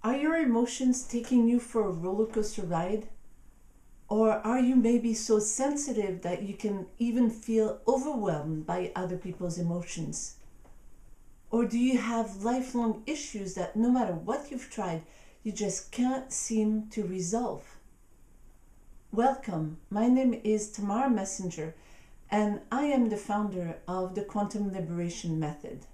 Are your emotions taking you for a roller coaster ride? Or are you maybe so sensitive that you can even feel overwhelmed by other people's emotions? Or do you have lifelong issues that no matter what you've tried, you just can't seem to resolve? Welcome, my name is Tamara Messenger, and I am the founder of the Quantum Liberation Method.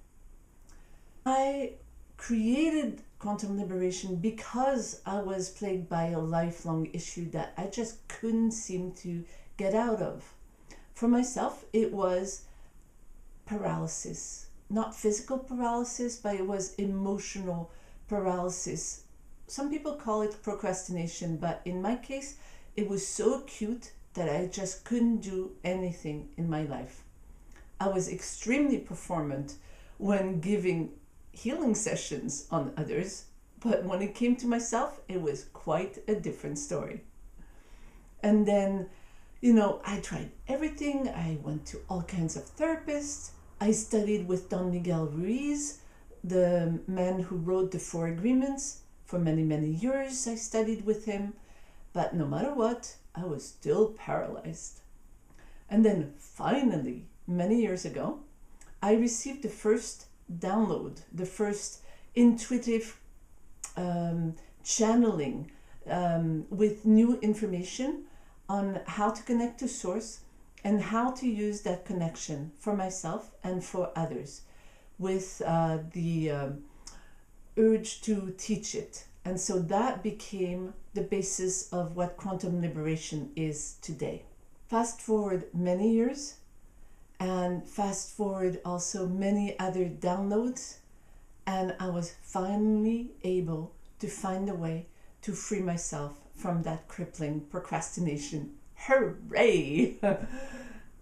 I created Quantum Liberation because I was plagued by a lifelong issue that I just couldn't seem to get out of. For myself, it was paralysis. Not physical paralysis, but it was emotional paralysis. Some people call it procrastination, but in my case, it was so acute that I just couldn't do anything in my life. I was extremely performant when giving healing sessions on others, but when it came to myself, it was quite a different story. And then, I tried everything. I went to all kinds of therapists. I studied with Don Miguel Ruiz, the man who wrote the 4 Agreements. For many, many years, I studied with him. But no matter what, I was still paralyzed. And then finally, many years ago, I received the first download, the first intuitive channeling with new information on how to connect to Source and how to use that connection for myself and for others, with the urge to teach it. And so that became the basis of what Quantum Liberation is today. Fast forward many years, and fast forward also many other downloads, and I was finally able to find a way to free myself from that crippling procrastination. Hooray!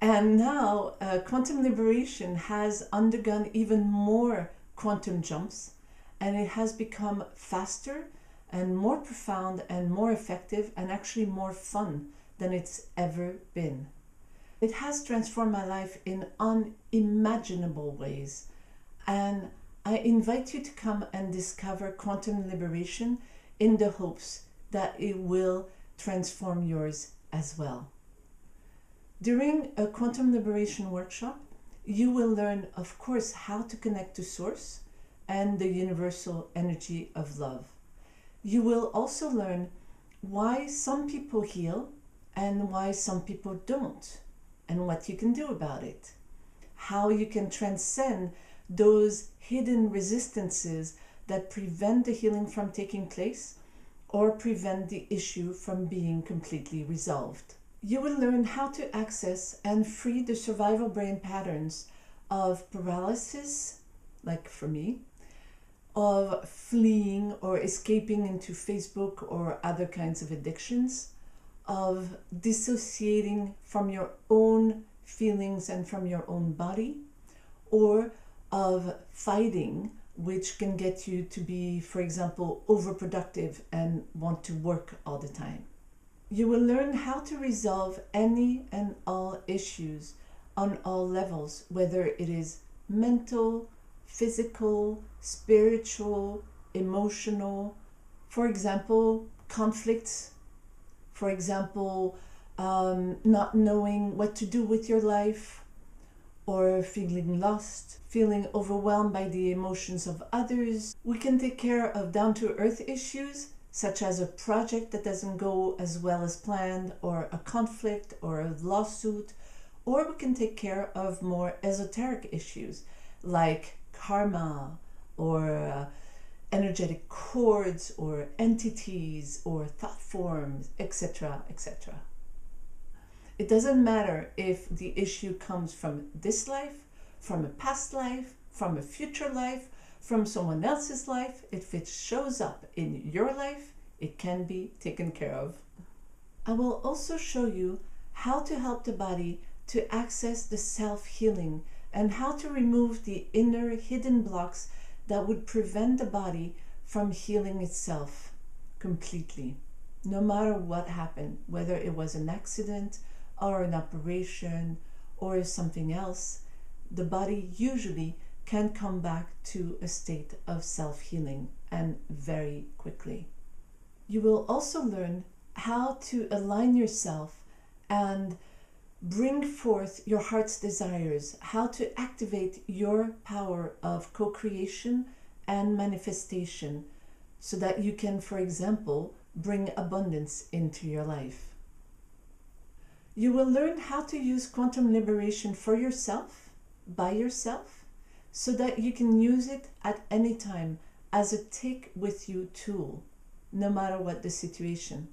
And now Quantum Liberation has undergone even more quantum jumps, and it has become faster and more profound and more effective and actually more fun than it's ever been. It has transformed my life in unimaginable ways, and I invite you to come and discover Quantum Liberation in the hopes that it will transform yours as well. During a Quantum Liberation workshop, you will learn, of course, how to connect to Source and the universal energy of love. You will also learn why some people heal and why some people don't, and what you can do about it. How you can transcend those hidden resistances that prevent the healing from taking place or prevent the issue from being completely resolved. You will learn how to access and free the survival brain patterns of paralysis, like for me, of fleeing or escaping into Facebook or other kinds of addictions, of dissociating from your own feelings and from your own body, or of fighting, which can get you to be, for example, overproductive and want to work all the time. You will learn how to resolve any and all issues on all levels, whether it is mental, physical, spiritual, emotional. For example, conflicts. For example, not knowing what to do with your life, or feeling lost, feeling overwhelmed by the emotions of others. We can take care of down-to-earth issues, such as a project that doesn't go as well as planned, or a conflict, or a lawsuit, or we can take care of more esoteric issues, like karma, or energetic cords, or entities, or thought forms, etc., etc. It doesn't matter if the issue comes from this life, from a past life, from a future life, from someone else's life. If it shows up in your life, it can be taken care of. I will also show you how to help the body to access the self-healing and how to remove the inner hidden blocks that would prevent the body from healing itself completely. No matter what happened, whether it was an accident or an operation or something else, the body usually can come back to a state of self-healing, and very quickly. You will also learn how to align yourself and bring forth your heart's desires, how to activate your power of co-creation and manifestation so that you can, for example, bring abundance into your life. You will learn how to use quantum liberation for yourself, by yourself, so that you can use it at any time as a take with you tool, no matter what the situation.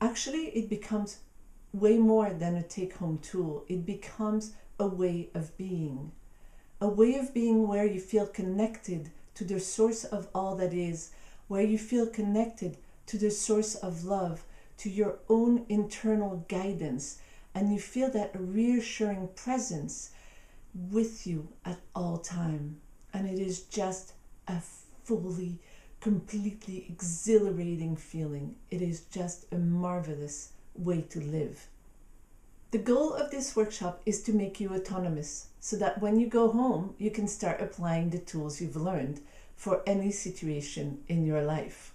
Actually, it becomes way more than a take-home tool. It becomes a way of being. A way of being where you feel connected to the source of all that is, where you feel connected to the source of love, to your own internal guidance, and you feel that reassuring presence with you at all time. And it is just a fully, completely exhilarating feeling. It is just a marvelous way to live. The goal of this workshop is to make you autonomous so that when you go home, you can start applying the tools you've learned for any situation in your life.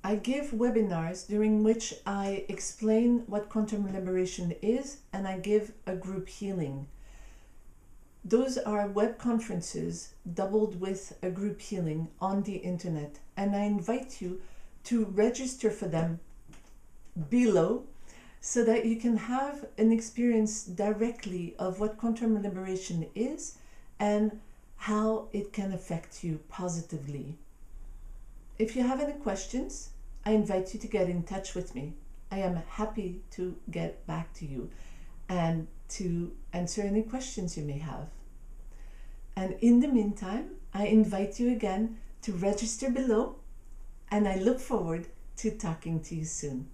I give webinars during which I explain what quantum liberation is, and I give a group healing. Those are web conferences doubled with a group healing on the internet, and I invite you to register for them below so that you can have an experience directly of what quantum liberation is and how it can affect you positively. If you have any questions, I invite you to get in touch with me. I am happy to get back to you and to answer any questions you may have. And in the meantime, I invite you again to register below, and I look forward to talking to you soon.